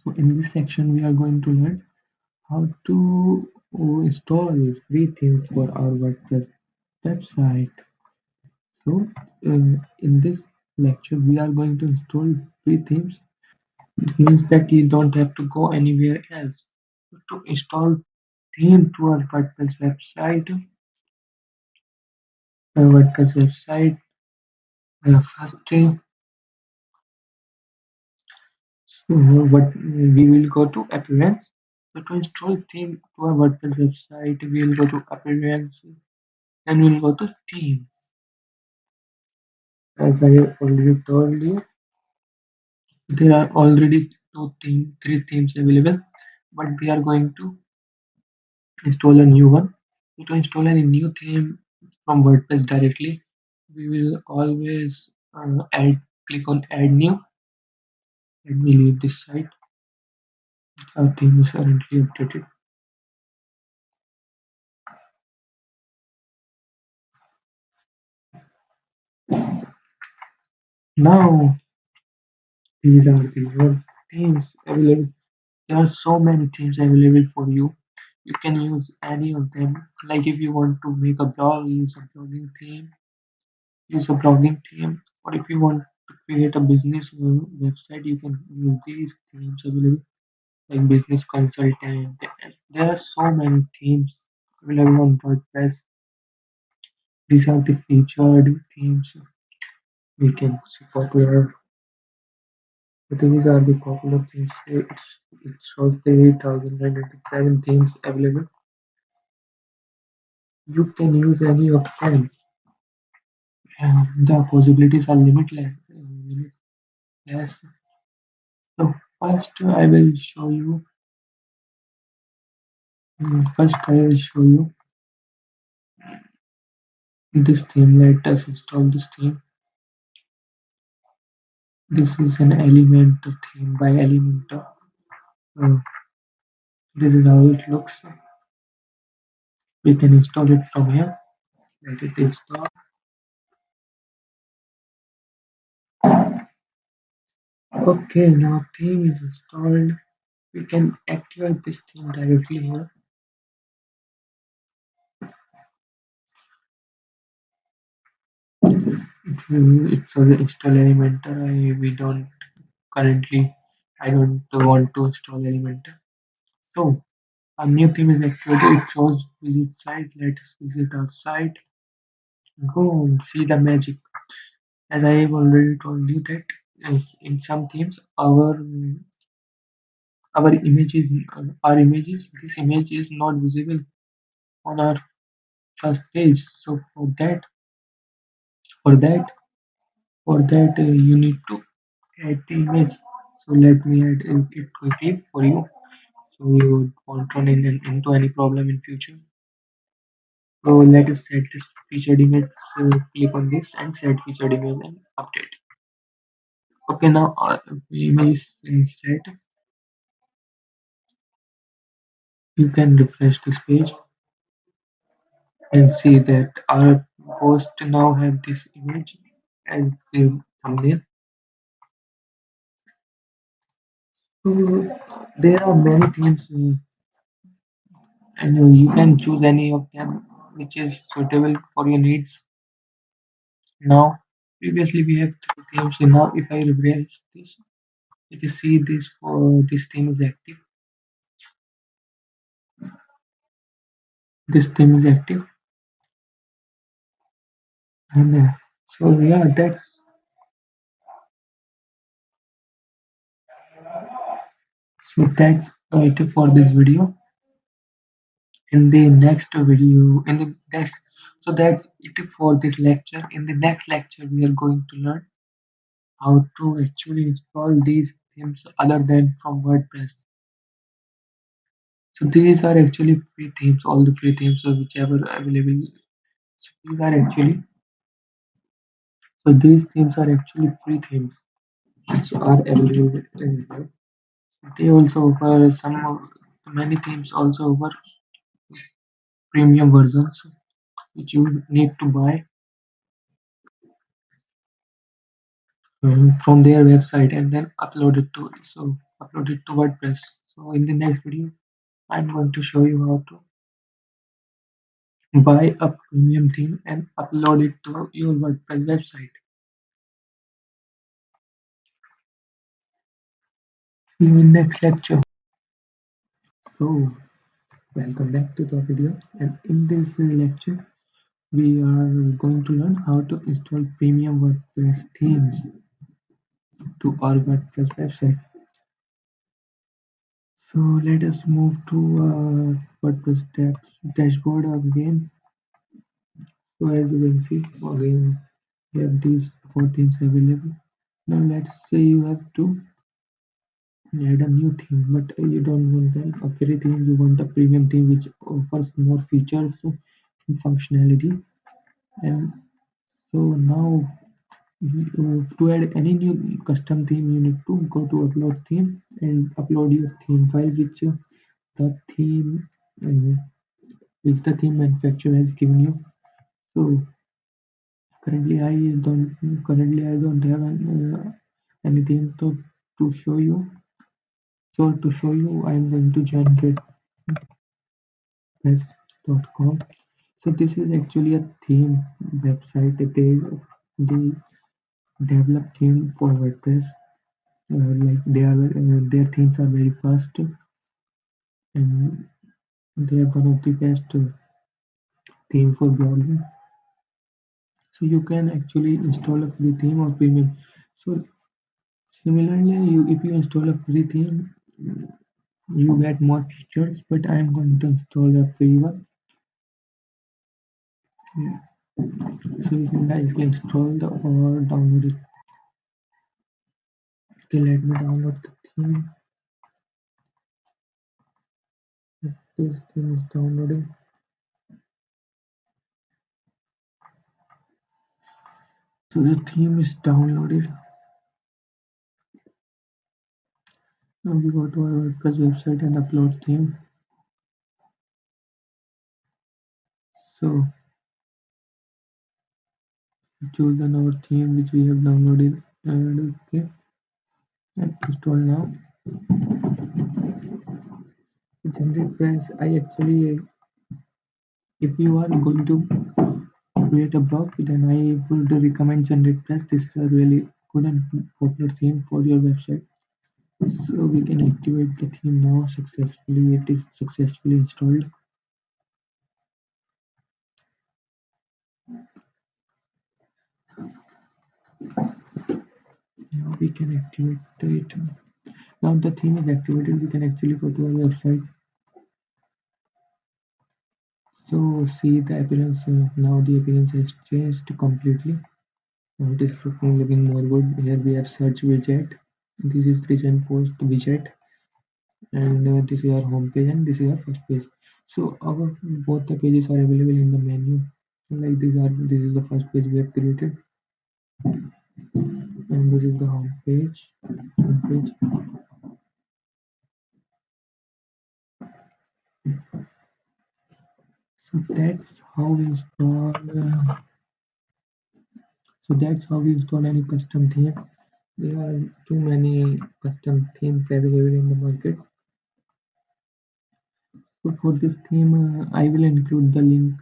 So in this section, we are going to learn how to install free themes for our WordPress website. So in this lecture, we are going to install free themes. It means that you don't have to go anywhere else to install theme to our WordPress website. First thing, so what we will go to appearance. So to install theme to our WordPress website, we will go to appearance and we'll go to themes. As I already told you, there are already three themes available, but we are going to install a new one. So to install any new theme from WordPress directly, we will always click on add new. Let me leave this site. Our theme is currently updated. Now these are the themes available. There are so many themes available for you. You can use any of them. Like if you want to make a blog, use a blogging theme. Or if you want to create a business website, you can use these themes available, like business consultant. There are so many themes available on WordPress. These are the featured themes we can see popular. These are the popular themes. It shows the 8,997 themes available. You can use any of them. The possibilities are limitless. So first I will show you this theme. Let us install this theme. This is an Elementor theme by Elementor. Uh, this is how it looks. We can install it from here. Let it install. Okay, now theme is installed. We can activate this theme directly here. It's for the install Elementor. I don't want to install Elementor. So a new theme is activated. It shows visit site. Let us visit our site. Go and see the magic. As I have already told you that in some themes our images, this image is not visible on our first page. So for that you need to add the image. So let me add it quickly for you, so you won't run into any problem in future. So let us set this featured image. Click on this and set featured image and update. Okay, now our image is set. You can refresh this page and see that our post now have this image as the thumbnail. So there are many themes, and you can choose any of them which is suitable for your needs. Now, previously we have three themes, and now if I refresh this, you can see this theme is active. This theme is active, and so yeah, that's it for this video. In the next video, in the next, so that's it for this lecture. In the next lecture, we are going to learn how to actually install these themes other than from WordPress. So these are actually free themes, all the free themes, so whichever available. So these themes are actually free themes, which are available in there. They also offer many themes also offer premium versions which you need to buy. from their website and then upload it to WordPress. So in the next video, I'm going to show you how to buy a premium theme and upload it to your WordPress website. See you in next lecture. So welcome back to the video, and in this lecture we are going to learn how to install premium WordPress themes to our WordPress website. So let us move to WordPress dashboard again. So as you can see, again we have these four themes available. Now let's say you have to add a new theme, but you don't want a free theme. You want a premium theme which offers more features and functionality. And so now to add any new custom theme, you need to go to upload theme and upload your theme file the theme uh, which the theme manufacturer has given you. So currently I don't have anything to show you. So to show you, I am going to generate wordpress.com. So this is actually a theme website. They develop theme for WordPress. Their themes are very fast and they are one of the best theme for blogging. So you can actually install a free theme or premium. So similarly, if you install a free theme, you get more features. But I am going to install a free one. So you can directly install the or download it. Okay, let me download the theme. This theme is downloading. So the theme is downloaded. Now we go to our WordPress website and upload theme. So choose our theme which we have downloaded and okay and install now. Generate price. I actually, if you are going to create a blog, then I would recommend Generate Press. This is a really good and popular theme for your website. So we can activate the theme now successfully. It is successfully installed. Now we can activate it. Now the theme is activated. We can actually go to our website. So see the appearance. Now the appearance has changed completely. Now it is looking more good. Here we have search widget. This is recent post widget, and this is our home page, and this is our first page. So our both the pages are available in the menu. Like this is the first page we have created, and this is the home page. Home page. So that's how we install. So that's how we install any custom theme. There are too many custom themes available in the market. So for this theme, I will include the link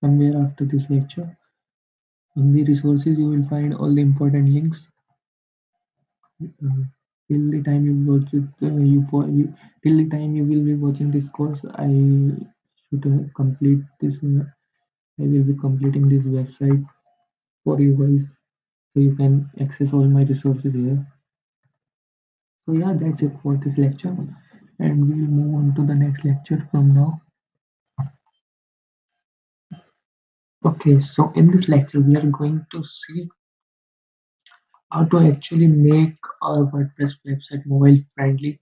somewhere after this lecture. In the resources, you will find all the important links. Uh, till the time you watch it, till the time you will be watching this course, I should complete this. I will be completing this website for you guys, so you can access all my resources here. So yeah, that's it for this lecture, and we will move on to the next lecture from now. Okay, so in this lecture, we are going to see how to actually make our WordPress website mobile friendly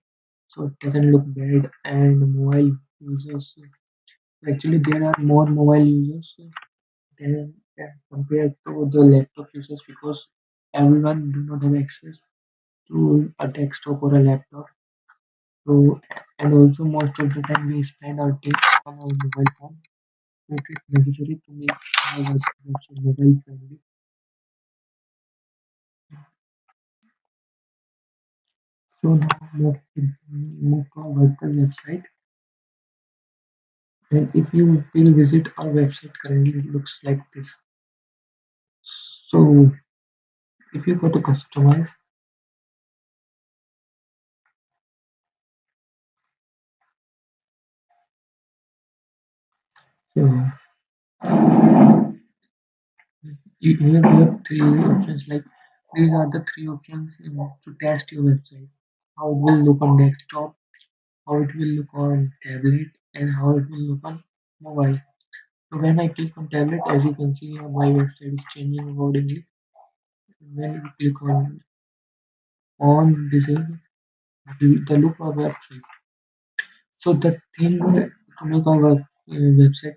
so it doesn't look bad and mobile users actually there are more mobile users than compared to the laptop users because everyone do not have access to a desktop or a laptop. So and also most of the time we spend our day on our mobile phone. So it is necessary to make our website mobile friendly. So now move to our WordPress website. And if you will visit our website, currently it looks like this. So if you go to customize, so here we have three options. Like these are the three options to test your website. How it will look on desktop, how it will look on tablet, and how it will look on mobile. So when I click on tablet, as you can see, my website is changing accordingly. When you click on this is the look of website. So the thing to make our website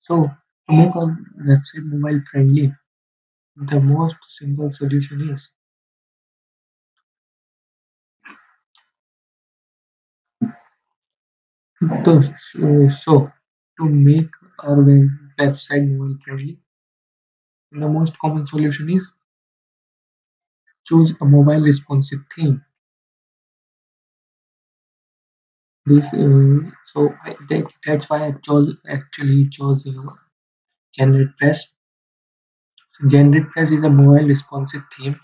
so to make our website mobile friendly, the most simple solution is so to make our website mobile friendly, the most common solution is choose a mobile responsive theme. That's why I chose Generate Press. So Generate Press is a mobile responsive theme.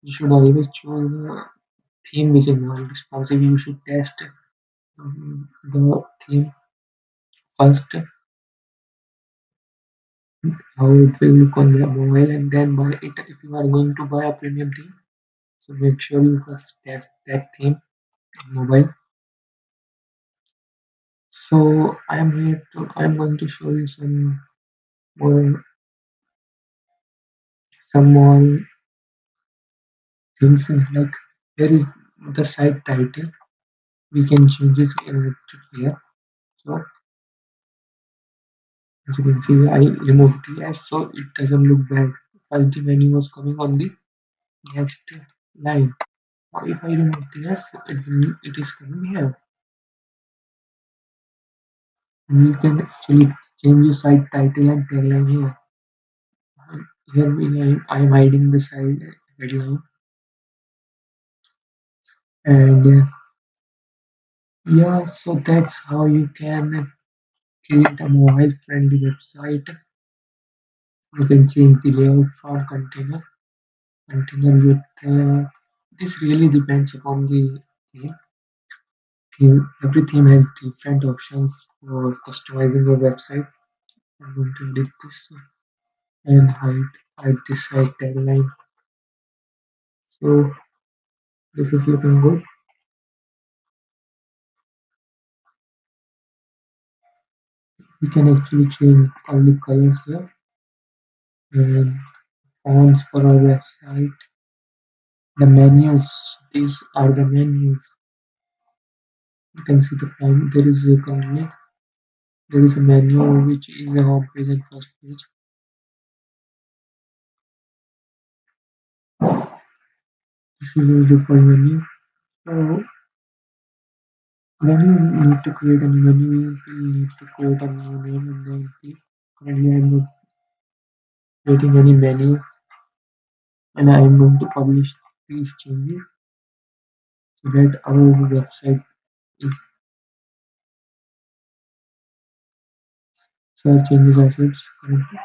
You should always choose a theme which is mobile responsive. You should test the theme first, how it will look on the mobile, and then buy it if you are going to buy a premium theme. So make sure you first test that theme on mobile. So I'm going to show you more some more things like there is the site title. We can change it to here. So as you can see, I removed the S so it doesn't look bad. First the menu was coming on the next line. Now if I remove the S, it is coming here. And you can actually change the site title and tagline here. Here I am hiding the site headline, and yeah, so that's how you can create a mobile friendly website. You can change the layout from container with this really depends upon the theme. Every theme has different options for customizing your website. I'm going to edit this and hide this site tagline. So this is looking good. We can actually change all the colors here and fonts for our website. The menus, these are the menus. You can see the prime. There is a menu which is the home page and first page. This is the default menu. So when you need to create a new menu, you will need to create a new name and then click. Currently, I'm not creating any menu, and I'm going to publish these changes so that our website is search changes assets currently.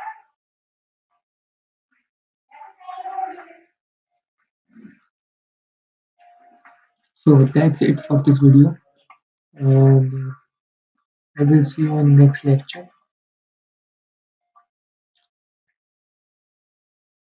So that's it for this video, and I will see you on next lecture.